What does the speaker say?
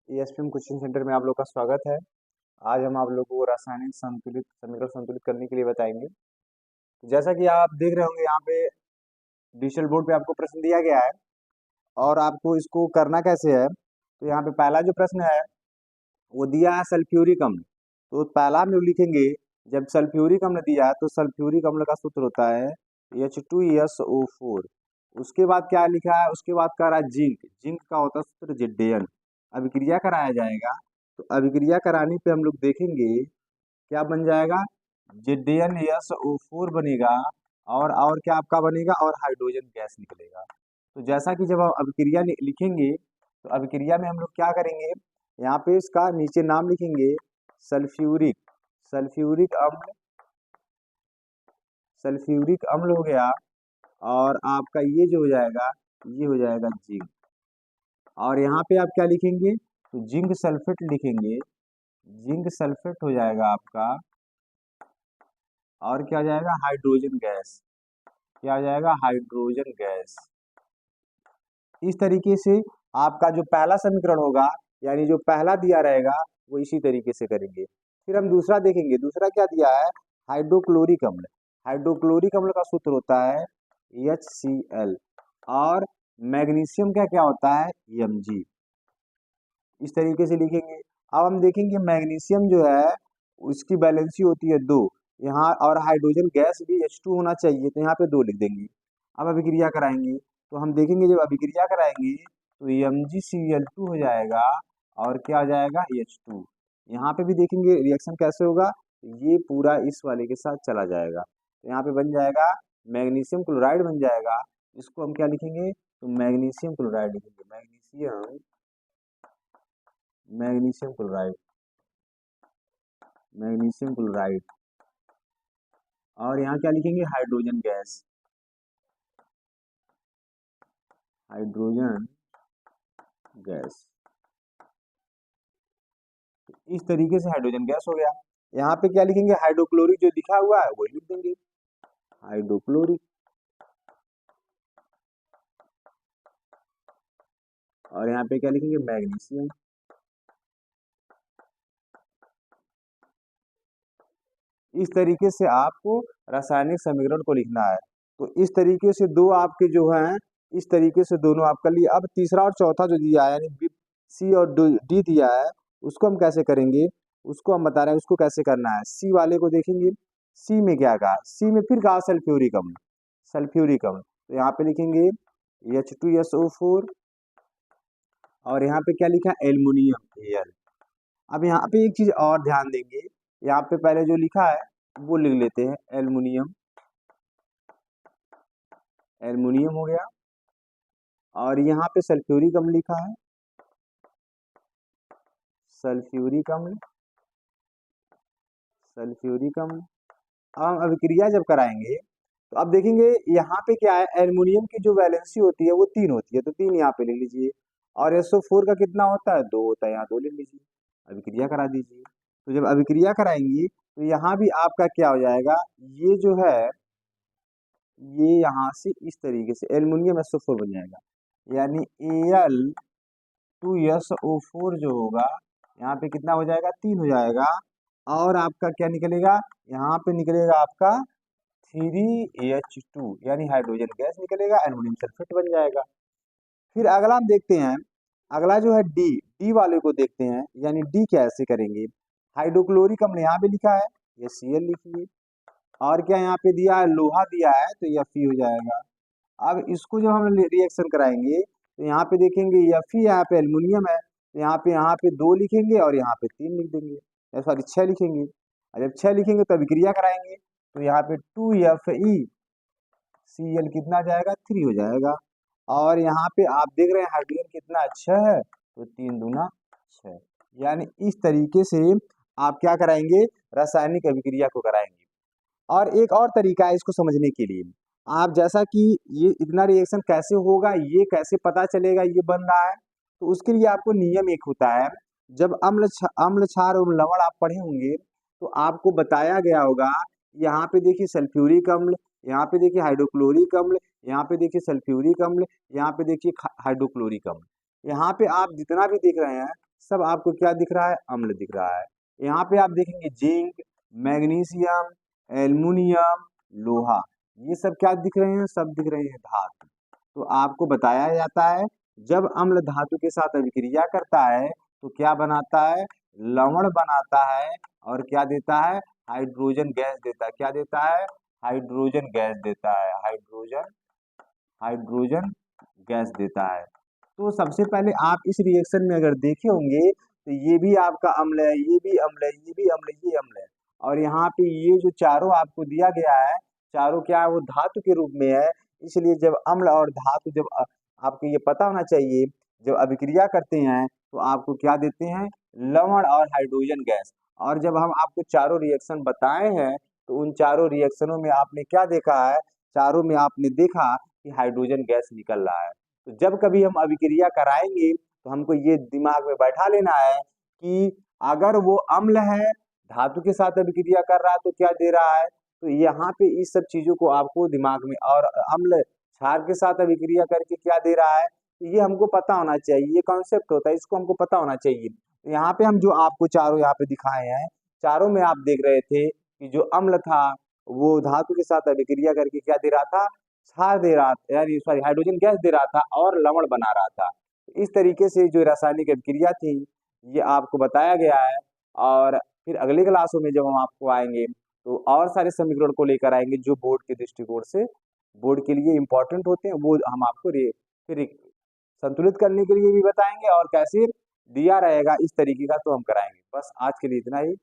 एएसपीएम coaching centre में आप लोग का स्वागत है। आज हम आप लोगों को रासायनिक संतुलित समीकरण संतुलित करने के लिए बताएंगे। जैसा कि आप देख रहे होंगे यहाँ पे डिजिटल बोर्ड पे आपको प्रश्न दिया गया है और आपको इसको करना कैसे है। तो यहाँ पे पहला जो प्रश्न है वो दिया है सल्फ्यूरिक अम्ल। तो पहला हम लोग लिखेंगे, जब सल्फ्यूरिक अम्ल दिया है तो सल्फ्यूरिक अम्ल का सूत्र होता है H2SO4। उसके बाद क्या लिखा है, उसके बाद कह रहा है जिंक। जिंक का होता है सूत्र Zn। अभिक्रिया कराया जाएगा, तो अभिक्रिया कराने पे हम लोग देखेंगे क्या बन जाएगा, ZnSO4 बनेगा और क्या आपका बनेगा, और हाइड्रोजन गैस निकलेगा। तो जैसा कि जब हम अभिक्रिया लिखेंगे तो अभिक्रिया में हम लोग क्या करेंगे, यहाँ पे इसका नीचे नाम लिखेंगे सल्फ्यूरिक सल्फ्यूरिक अम्ल सल्फ्यूरिक अम्ल हो गया, और आपका ये जो हो जाएगा ये हो जाएगा जिंक। और यहाँ पे आप क्या लिखेंगे, तो जिंक सल्फेट लिखेंगे। जिंक सल्फेट हो जाएगा आपका, और क्या हो जाएगा, हाइड्रोजन गैस। क्या हो जाएगा, हाइड्रोजन गैस। इस तरीके से आपका जो पहला समीकरण होगा, यानी जो पहला दिया रहेगा वो इसी तरीके से करेंगे। फिर हम दूसरा देखेंगे। दूसरा क्या दिया है, हाइड्रोक्लोरिक अम्ल। हाइड्रोक्लोरिक अम्ल का सूत्र होता है HCl, और मैग्नीशियम क्या क्या होता है, Mg। इस तरीके से लिखेंगे। अब हम देखेंगे मैग्नीशियम जो है उसकी बैलेंसी होती है 2 यहाँ, और हाइड्रोजन गैस भी H2 होना चाहिए, तो यहाँ पे 2 लिख देंगे। अब अभिक्रिया कराएंगे तो हम देखेंगे, जब अभिक्रिया कराएंगे तो MgCl2 हो जाएगा, और क्या हो जाएगा, H2। यहाँ पे भी देखेंगे रिएक्शन कैसे होगा, ये पूरा इस वाले के साथ चला जाएगा, तो यहाँ पे बन जाएगा मैग्नीशियम क्लोराइड बन जाएगा। इसको हम क्या लिखेंगे, तो मैग्नीशियम क्लोराइड लिखेंगे। Magnesium chloride magnesium chloride. और यहाँ क्या लिखेंगे, हाइड्रोजन गैस। Hydrogen gas. इस तरीके से हाइड्रोजन गैस हो गया। यहाँ पे क्या लिखेंगे, हाइड्रोक्लोरिक जो लिखा हुआ है वही लिख देंगे, हाइड्रोक्लोरिक। और यहाँ पे क्या लिखेंगे, मैग्नीशियम। इस तरीके से आपको रासायनिक समीकरण को लिखना है। तो इस तरीके से दो आपके जो हैं, इस तरीके से दोनों आपका लिए। अब तीसरा और चौथा जो दिया है, यानी सी और डी दिया है, उसको हम कैसे करेंगे, उसको हम बता रहे हैं उसको कैसे करना है। सी वाले को देखेंगे, सी में क्या कहा, सी में फिर कहा सल्फ्यूरिक अम्ल। सल्फ्यूरिक अम्ल, तो यहाँ पे लिखेंगे H2SO4, और यहाँ पे क्या लिखा है, एल्युमिनियम Al। अब यहाँ पे एक चीज और ध्यान देंगे, यहाँ पे पहले जो लिखा है वो लिख लेते हैं, एल्युमिनियम। एल्युमिनियम हो गया, और यहाँ पे सल्फ्यूरिक अम्ल लिखा है, सल्फ्यूरिक अम्ल। सल्फ्यूरिक अम्ल। अब हम अभिक्रिया जब कराएंगे तो अब देखेंगे यहाँ पे क्या है, एल्युमिनियम की जो वैलेंसी होती है वो 3 होती है, तो 3 यहाँ पे ले लीजिए। और SO4 का कितना होता है, 2 होता है, यहाँ 2 ले लीजिए। अभिक्रिया करा दीजिए। तो जब अभिक्रिया कराएंगे तो यहाँ भी आपका क्या हो जाएगा, ये जो है ये यहाँ से इस तरीके से एल्युमिनियम SO4 बन जाएगा, यानी Al2SO4 जो होगा यहाँ पे कितना हो जाएगा, 3 हो जाएगा। और आपका क्या निकलेगा, यहाँ पे निकलेगा आपका 3H2, यानी हाइड्रोजन गैस निकलेगा, एल्युमिनियम सल्फेट बन जाएगा। फिर अगला हम देखते हैं, अगला जो है डी। डी वाले को देखते हैं, यानी डी कैसे करेंगे। हाइड्रोक्लोरिक अम्ल यहाँ पे लिखा है, ये Cl लिखिए। और क्या यहाँ पे दिया है, लोहा दिया है, तो ये Fe हो जाएगा। अब इसको जब हम रिएक्शन कराएंगे तो यहाँ पे देखेंगे Fe, यहाँ पे एल्युमिनियम है, तो यहाँ पे 2 लिखेंगे और यहाँ पे 3 लिख देंगे, सॉरी 6 लिखेंगे। और जब 6 लिखेंगे तो अभिक्रिया कराएंगे, तो यहाँ पे 2FeCl कितना जाएगा, 3 हो जाएगा। और यहाँ पे आप देख रहे हैं हाइड्रोजन कितना अच्छा है, तो 3 दूना 6। यानी इस तरीके से आप क्या कराएंगे, रासायनिक अभिक्रिया को कराएंगे। और एक और तरीका है इसको समझने के लिए, आप जैसा कि ये इतना रिएक्शन कैसे होगा, ये कैसे पता चलेगा ये बन रहा है, तो उसके लिए आपको नियम एक होता है। जब अम्ल क्षार और लवण आप पढ़े होंगे तो आपको बताया गया होगा, यहाँ पे देखिए सल्फ्यूरिक अम्ल, यहाँ पे देखिए हाइड्रोक्लोरिक अम्ल, यहाँ पे देखिए सल्फ्यूरिक अम्ल, यहाँ पे देखिए हाइड्रोक्लोरिक अम्ल। यहाँ पे आप जितना भी देख रहे हैं सब आपको क्या दिख रहा है, अम्ल दिख रहा है। यहाँ पे आप देखेंगे जिंक, मैग्नीशियम, एल्युमिनियम, लोहा, ये सब क्या दिख रहे हैं, सब दिख रहे हैं धातु। तो आपको बताया जाता है जब अम्ल धातु के साथ अभिक्रिया करता है तो क्या बनाता है, लवण बनाता है और क्या देता है, हाइड्रोजन गैस देता है। क्या देता है, हाइड्रोजन गैस देता है, हाइड्रोजन हाइड्रोजन गैस देता है। तो सबसे पहले आप इस रिएक्शन में अगर देखे होंगे तो ये भी आपका अम्ल है, ये भी अम्ल है, ये भी अम्ल है, ये अम्ल है। और यहाँ पे ये जो चारों आपको दिया गया है, चारों क्या है, वो धातु के रूप में है। इसलिए जब अम्ल और धातु जब आपको ये पता होना चाहिए, जब अभिक्रिया करते हैं तो आपको क्या देते हैं, लवण और हाइड्रोजन गैस। और जब हम आपको चारों रिएक्शन बताए हैं तो उन चारों रिएक्शनों में आपने क्या देखा है, चारों में आपने देखा कि हाइड्रोजन गैस निकल रहा है। तो जब कभी हम अभिक्रिया कराएंगे तो हमको ये दिमाग में बैठा लेना है कि अगर वो अम्ल है, धातु के साथ अभिक्रिया कर रहा है तो क्या दे रहा है, तो यहाँ पे इस सब चीजों को आपको दिमाग में, और अम्ल क्षार के साथ अभिक्रिया करके क्या दे रहा है, तो ये हमको पता होना चाहिए। ये कॉन्सेप्ट होता है, इसको हमको पता होना चाहिए। तो यहाँ पे हम जो आपको चारों यहाँ पे दिखाए हैं, चारों में आप देख रहे थे कि जो अम्ल था वो धातु के साथ अभिक्रिया करके क्या दे रहा था, क्षार दे रहा था, यानी सॉरी हाइड्रोजन गैस दे रहा था और लवण बना रहा था। इस तरीके से जो रासायनिक अभिक्रिया थी ये आपको बताया गया है। और फिर अगले क्लासों में जब हम आपको आएंगे तो और सारे समीकरण को लेकर आएंगे जो बोर्ड के दृष्टिकोण से, बोर्ड के लिए इंपॉर्टेंट होते हैं, वो हम आपको फिर संतुलित करने के लिए भी बताएंगे और कैसे दिया रहेगा इस तरीके का तो हम कराएंगे। बस आज के लिए इतना ही।